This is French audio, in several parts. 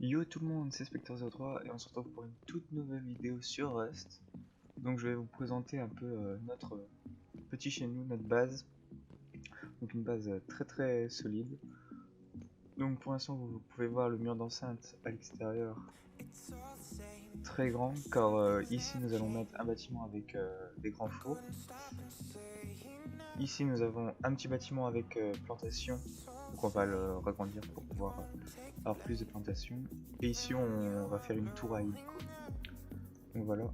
Yo tout le monde, c'est Spectre03 et on se retrouve pour une toute nouvelle vidéo sur Rust. Donc je vais vous présenter un peu notre petit chez nous, notre base. Donc une base très très solide. Donc pour l'instant vous pouvez voir le mur d'enceinte à l'extérieur très grand car ici nous allons mettre un bâtiment avec des grands fours. Ici nous avons un petit bâtiment avec plantation. Donc on va le agrandir pour pouvoir avoir plus de plantations. Et ici on va faire une tour à hélico. Donc voilà.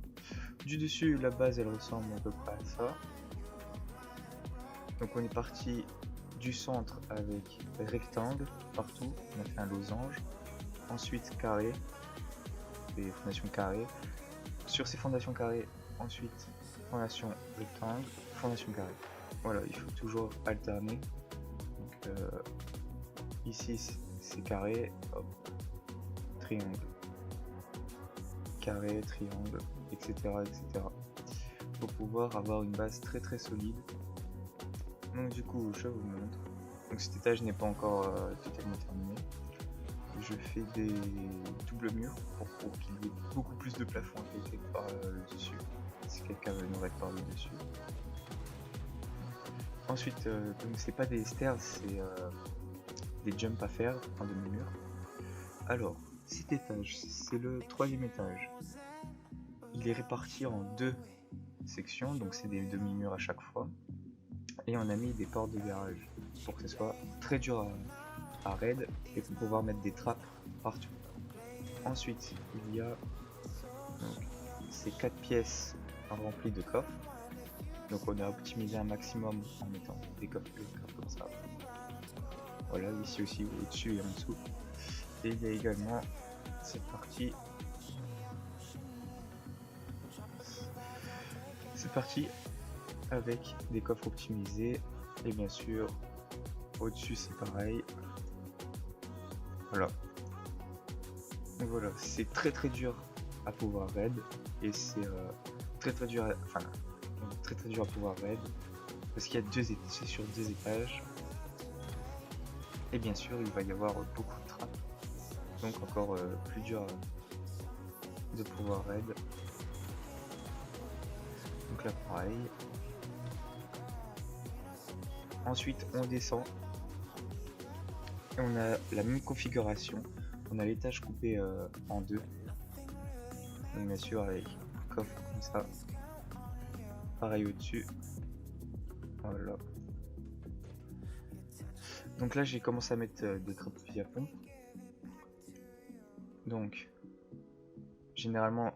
Du dessus, la base elle ressemble à peu près à ça. Donc on est parti du centre avec rectangle partout, on a fait un losange. Ensuite carré, des fondations carrées. Sur ces fondations carrées, ensuite fondation rectangle, fondation carrée. Voilà, il faut toujours alterner. Donc ici c'est carré, hop, triangle, carré, triangle, etc. etc. Pour pouvoir avoir une base très très solide. Donc du coup je vous montre. Donc cet étage n'est pas encore totalement terminé. Je fais des doubles murs pour qu'il y ait beaucoup plus de plafond à côté par le dessus. Si quelqu'un veut nous réparer dessus. Ensuite, donc c'est pas des stairs, c'est des jumps à faire en demi-mur. Alors, cet étage, c'est le troisième étage. Il est réparti en deux sections, donc c'est des demi-murs à chaque fois. Et on a mis des portes de garage pour que ce soit très dur à raid et pour pouvoir mettre des trappes partout. Ensuite, il y a donc, ces 4 pièces remplies de coffres. Donc on a optimisé un maximum en mettant des coffres comme ça. Voilà, ici aussi, au-dessus et en dessous. Et il y a également cette partie. Cette partie avec des coffres optimisés. Et bien sûr, au-dessus c'est pareil. Voilà. Donc voilà, c'est très très dur à pouvoir raid. Et c'est très très dur à pouvoir raid. Parce qu'il y a c'est sur deux étages. Et bien sûr, il va y avoir beaucoup de trappes. Donc encore plus dur de pouvoir raid. Donc là pareil. Ensuite on descend. Et on a la même configuration. On a l'étage coupé en deux. Donc bien sûr avec coffre comme ça. Pareil au-dessus. Voilà. Donc là j'ai commencé à mettre des trappes fusil à pompe. Donc généralement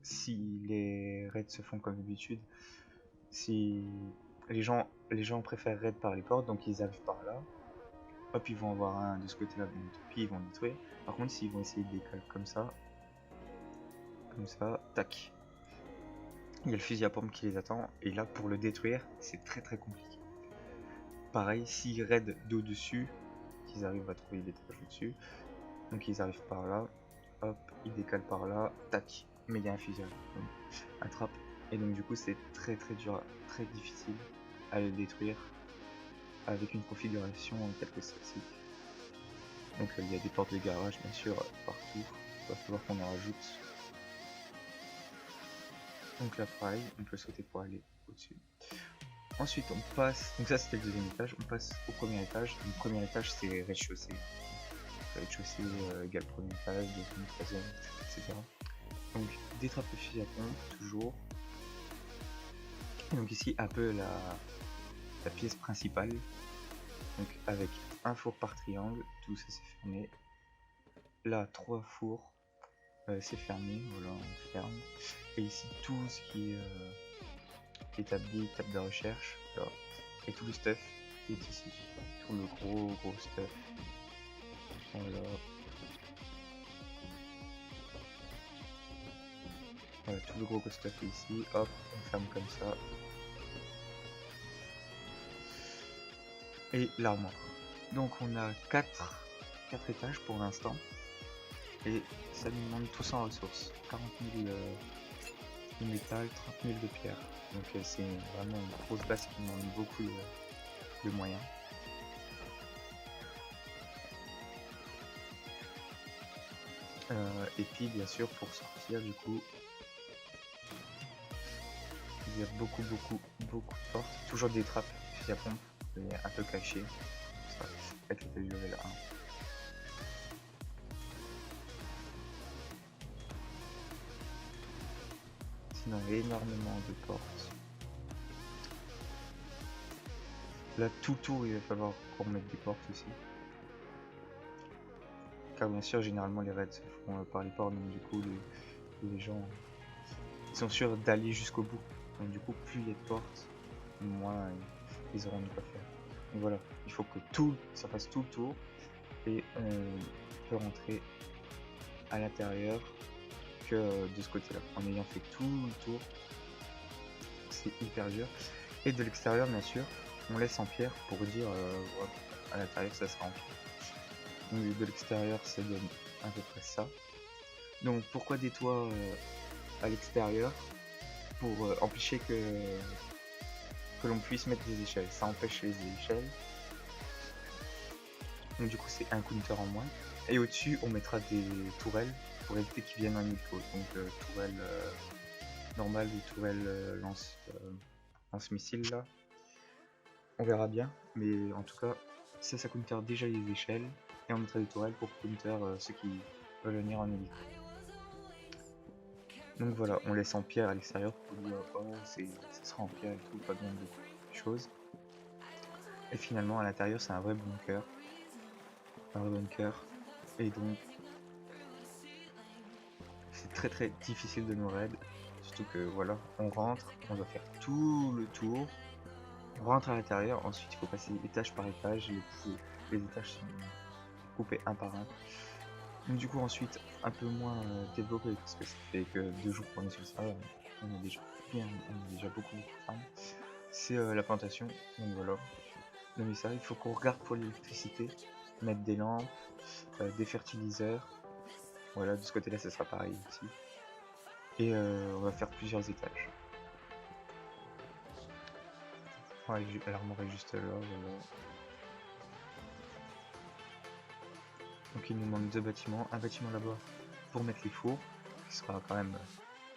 si les raids se font comme d'habitude, si les gens préfèrent raid par les portes, donc ils arrivent par là. Hop, ils vont avoir un de ce côté-là, bon, puis ils vont détruire. Par contre, s'ils vont essayer de décaler comme ça, tac, il y a le fusil à pompe qui les attend, et là, pour le détruire, c'est très très compliqué. Pareil, s'ils raident d'au-dessus, qu'ils arrivent à trouver l'étage au-dessus, donc ils arrivent par là, hop, ils décalent par là, tac, mais il y a un fusil à pompe, attrape, et donc du coup, c'est très très dur, très difficile à le détruire avec une configuration telle que celle-ci. Donc il y a des portes de garage bien sûr partout, il va falloir qu'on en rajoute. Donc là pareil, on peut sauter pour aller au-dessus. Ensuite on passe, donc ça c'était le deuxième étage, on passe au premier étage. Le premier étage c'est rez-de-chaussée. Rez-de-chaussée égale premier étage, deuxième, troisième, etc. Donc des trappes de fusil à pompe, toujours. Et donc ici un peu la pièce principale. Donc avec un four par triangle, tout ça c'est fermé. Là 3 fours. C'est fermé, voilà, on ferme. Et ici tout ce qui est établi, table de recherche, là. Et tout le stuff est ici. Tout le gros stuff. Voilà. Voilà, tout le gros stuff est ici. Hop, on ferme comme ça. Et l'armoire. Donc on a 4 étages pour l'instant. Et ça nous demande tout ça en ressources. 40 000 de métal, 30 000 de pierre. Donc c'est vraiment une grosse base qui demande beaucoup de moyens. Et puis bien sûr pour sortir du coup il y a beaucoup de portes, toujours des trappes fusil à pompe, mais un peu cachées, ça avec l'état duré là. Sinon il y a énormément de portes. Là tout le tour il va falloir qu'on mette des portes aussi. Car bien sûr généralement les raids se font par les portes, donc du coup les gens ils sont sûrs d'aller jusqu'au bout. Donc du coup plus il y a de portes, moins ils auront de quoi faire. Donc voilà, il faut que ça fasse tout le tour et on peut rentrer à l'intérieur que de ce côté-là, en ayant fait tout le tour. C'est hyper dur. Et de l'extérieur bien sûr, on laisse en pierre pour dire ouais, à l'intérieur ça sera en pierre. Donc de l'extérieur ça donne à peu près ça. Donc pourquoi des toits à l'extérieur? Pour empêcher que l'on puisse mettre des échelles. Ça empêche les échelles. Donc du coup c'est un counter en moins. Et au-dessus on mettra des tourelles pour éviter qu'ils viennent en hélico. Donc tourelle normale ou tourelle lance-missile là. On verra bien. Mais en tout cas ça counter déjà les échelles. Et on mettra des tourelles pour counter ceux qui veulent venir en hélico. Donc voilà, on laisse en pierre à l'extérieur pour dire oh ça sera en pierre et tout, pas besoin de beaucoup de choses. Et finalement à l'intérieur c'est un vrai bunker. Et donc c'est très difficile de nous raid, surtout que voilà, on rentre, on doit faire tout le tour, on rentre à l'intérieur, ensuite il faut passer étage par étage, les étages sont coupés un par un. Donc du coup ensuite un peu moins développé parce que ça fait que 2 jours qu'on est sur ça, on a déjà beaucoup de farm. C'est la plantation, donc voilà. Mais ça, il faut qu'on regarde pour l'électricité, mettre des lampes, des fertiliseurs. Voilà, de ce côté-là, ça sera pareil aussi. Et on va faire plusieurs étages. Ouais, l'armoire est juste là, voilà. Donc il nous manque 2 bâtiments. Un bâtiment là-bas pour mettre les fours, qui sera quand même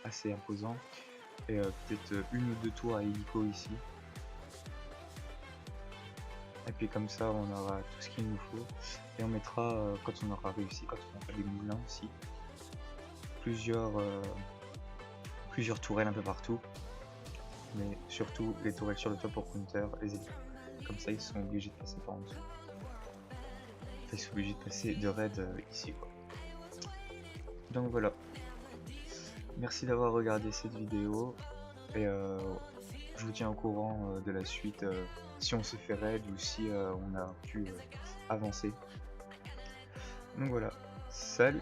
assez imposant. Et peut-être 1 ou 2 tours à hélico ici. Et puis comme ça, on aura tout ce qu'il nous faut. Et on mettra, quand on aura réussi, quand on aura des moulins aussi, plusieurs tourelles un peu partout. Mais surtout les tourelles sur le toit pour counter les hélicos. Comme ça, ils sont obligés de passer par en dessous. Enfin, ils sont obligés de passer de raid ici, quoi. Donc voilà. Merci d'avoir regardé cette vidéo. Et je vous tiens au courant de la suite, si on se fait raid ou si on a pu avancer. Donc voilà. Salut!